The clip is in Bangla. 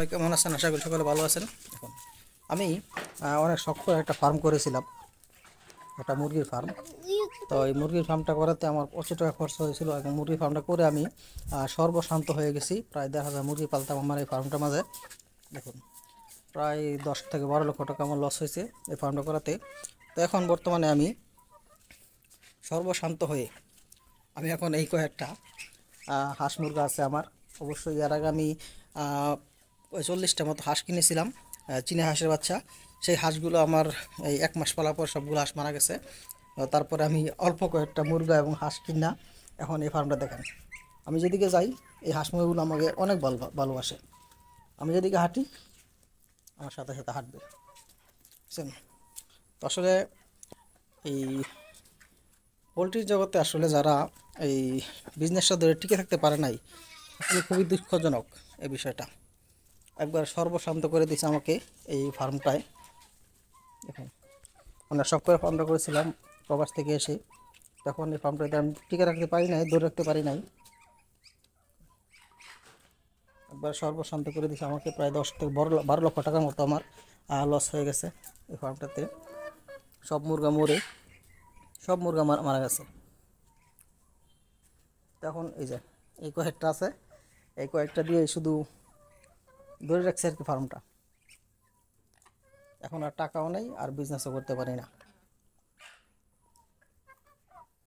সবাই কেমন আছেন? আশা করি সকলে ভালো আছেন। এখন আমি অনেক শখ করে একটা ফার্ম করেছিলাম, একটা মুরগির ফার্ম। তো এই মুরগির ফার্মটা করাতে আমার প্রচুর টাকা খরচ হয়েছিল এবং মুরগির ফার্মটা করে আমি সর্বশান্ত হয়ে গেছি। প্রায় ১,৫০০ মুরগি পালতাম আমার এই ফার্মটার মাঝে। দেখুন, প্রায় ১০ থেকে ১২ লক্ষ টাকা আমার লস হয়েছে এই ফার্মটা করাতে। তো এখন বর্তমানে আমি সর্বশান্ত হয়ে আমি এখন এই কয়েকটা হাঁস মুরগা আছে আমার। অবশ্যই এর আগে আমি ৪০টা মতো হাঁস কিনেছিলাম, চীনা হাঁসের বাচ্চা। সেই হাঁসগুলো আমার এই ১ মাস পালার পর সবগুলো হাঁস মারা গেছে। তারপরে আমি অল্প কয়েকটা মুরগা এবং হাঁস কিনা এখন এই ফার্মটা দেখেন। আমি যেদিকে যাই এই হাঁস মুরগিগুলো আমাকে অনেক ভালোবাসে। আমি যেদিকে হাঁটি আমার সাথে সাথে হাঁটবে, বুঝছেন? তো আসলে এই পোলট্রির জগতে আসলে যারা এই বিজনেসটা ধরে টিকে থাকতে পারে নাই, আসলে খুবই দুঃখজনক এই বিষয়টা। একবার সর্বশান্ত করে দিয়েছে আমাকে এই ফার্মটায়। দেখুন, অনেক শখ করে ফার্মটা করেছিলাম প্রবাস থেকে এসে। তখন এই ফার্মটাতে আমি টিকে রাখতে পারি নাই, ধরে রাখতে পারি নাই। একবার সর্বশান্ত করে দিয়েছে আমাকে, প্রায় ১০ থেকে ১২ লক্ষ টাকার মতো আমার লস হয়ে গেছে এই ফার্মটাতে। সব মুরগা মরে, সব মুরগা মারা গেছে। তখন এই যে এই কয়েকটা আছে, এই কয়েকটা দিয়ে শুধু ধরে রাখছে আর কি ফার্মটা। এখন আর টাকাও নেই আর বিজনেসও করতে পারি না।